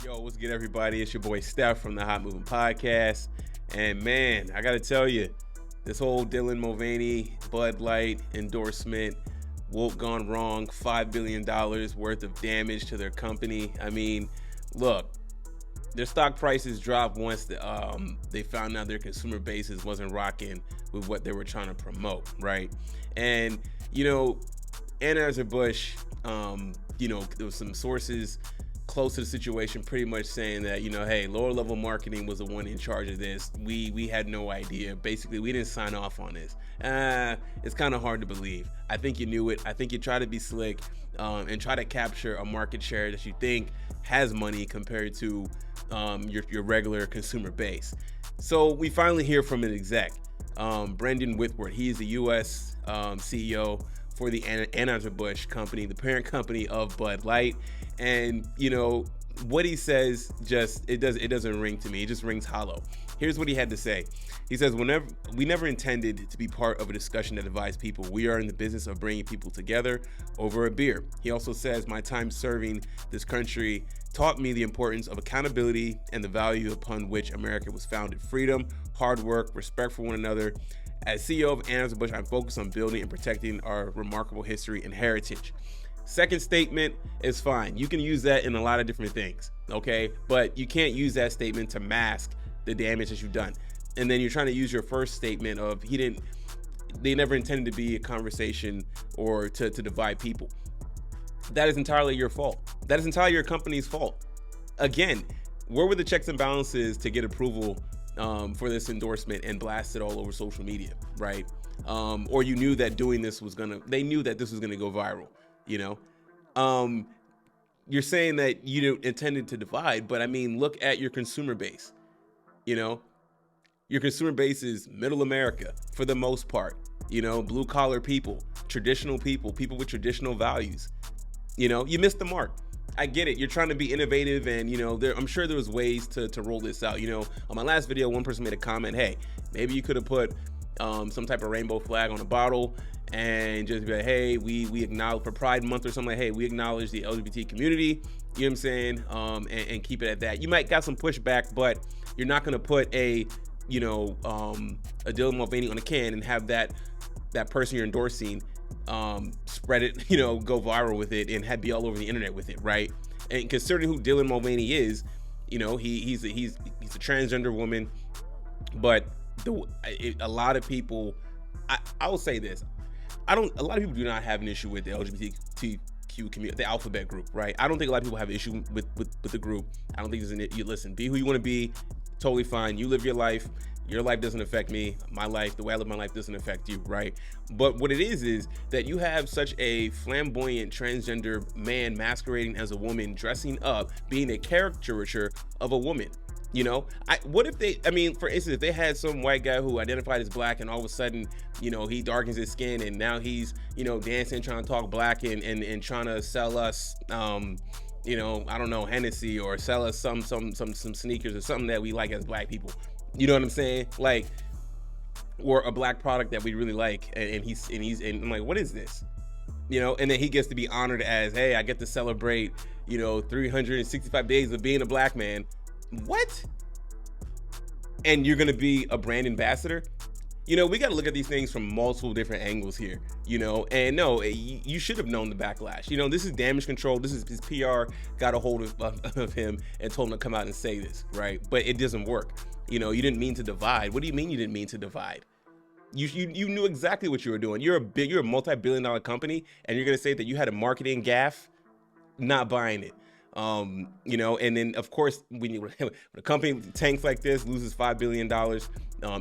Yo, what's good, everybody? It's your boy Steph from the Hot Moving Podcast. And man, I gotta tell you, this whole Dylan Mulvaney Bud Light endorsement, woke gone wrong, $5 billion worth of damage to their company. I mean, look, their stock prices dropped once they found out their consumer bases wasn't rocking with what they were trying to promote, right? And, you know, Anheuser Busch, there was some sources close to the situation pretty much saying that, hey, lower level marketing was the one in charge of this. We had no idea. Basically, we didn't sign off on this. It's kind of hard to believe. I think you knew it. I think you try to be slick and try to capture a market share that you think has money compared to your regular consumer base. So we finally hear from an exec, Brendan Whitworth. He is the U.S. CEO for the Anheuser Busch company, the parent company of Bud Light. And what he says it doesn't ring to me. It just rings hollow. Here's what he had to say. He says, we never intended to be part of a discussion that divides people. We are in the business of bringing people together over a beer. He also says, my time serving this country taught me the importance of accountability and the value upon which America was founded. Freedom, hard work, respect for one another. As CEO of Anheuser Busch, I'm focused on building and protecting our remarkable history and heritage. Second statement is fine. You can use that in a lot of different things, okay? But you can't use that statement to mask the damage that you've done. And then you're trying to use your first statement of they never intended to be a conversation or to divide people. That is entirely your fault. That is entirely your company's fault. Again, where were the checks and balances to get approval for this endorsement and blast it all over social media, right? Or you knew that doing this they knew that this was gonna go viral. You're saying that you intended to divide, but I mean, look at your consumer base. Your consumer base is middle America for the most part, blue collar people, traditional people with traditional values. You missed the mark. I get it. You're trying to be innovative, and I'm sure there was ways to roll this out. On my last video, one person made a comment, hey, maybe you could have put some type of rainbow flag on a bottle and just be like, hey, we acknowledge for Pride Month or something, like, hey, we acknowledge the LGBT community, you know what I'm saying? And keep it at that. You might got some pushback, but you're not gonna put a Dylan Mulvaney on a can and have that person you're endorsing spread it, go viral with it and be all over the internet with it, right? And considering who Dylan Mulvaney is, he's a transgender woman, but a lot of people, I will say this, a lot of people do not have an issue with the LGBTQ community, the alphabet group, right? I don't think a lot of people have an issue with the group. I don't think there's you listen, be who you want to be, totally fine. You live your life. Your life doesn't affect me. My life, the way I live my life doesn't affect you, right? But what it is that you have such a flamboyant transgender man masquerading as a woman, dressing up, being a caricature of a woman. What if for instance, if they had some white guy who identified as black and all of a sudden, he darkens his skin and now he's, dancing, trying to talk black and trying to sell us, I don't know, Hennessy, or sell us some sneakers or something that we like as black people. You know what I'm saying? Like, or a black product that we really like, and I'm like, what is this? And then he gets to be honored as, hey, I get to celebrate, 365 days of being a black man. What? And you're gonna be a brand ambassador? We got to look at these things from multiple different angles here, and no, you should have known the backlash. This is damage control. This is his PR got a hold of him and told him to come out and say this, right? But it doesn't work. You didn't mean to divide. What do you mean you didn't mean to divide? You knew exactly what you were doing. You're a multi-billion-dollar company, and you're gonna say that you had a marketing gaffe? Not buying it. And then of course, when a company tanks like this, loses $5 billion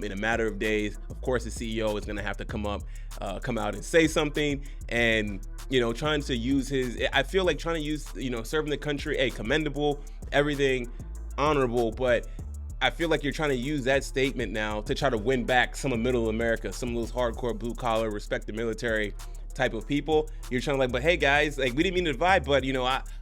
in a matter of days, of course the CEO is going to have to come out and say something, and trying to use I feel like trying to use serving the country, commendable, everything honorable, but I feel like you're trying to use that statement now to try to win back some of middle America, some of those hardcore blue collar, respect the military type of people. You're trying to but hey guys, we didn't mean to divide, but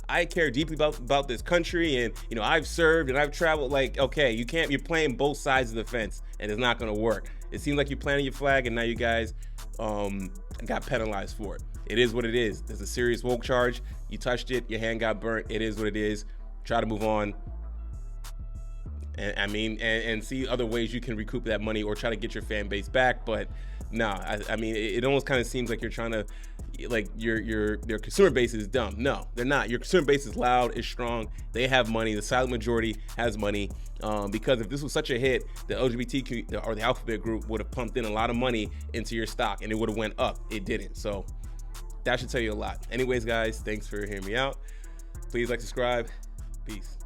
I care deeply about this country, and I've served and I've traveled. Okay, you're playing both sides of the fence, and it's not gonna work. It seems like you're planting your flag, and now you guys got penalized for it. It is what it is. There's a serious woke charge. You touched it, your hand got burnt. It is what it is. Try to move on. and I mean, and see other ways you can recoup that money or try to get your fan base back. But no, I mean, it almost kind of seems like you're trying to, like, your consumer base is dumb. No, they're not. Your consumer base is loud, is strong. They have money. The silent majority has money. Because if this was such a hit, the LGBTQ or the Alphabet Group would have pumped in a lot of money into your stock, and it would have went up. It didn't. So that should tell you a lot. Anyways, guys, thanks for hearing me out. Please like, subscribe. Peace.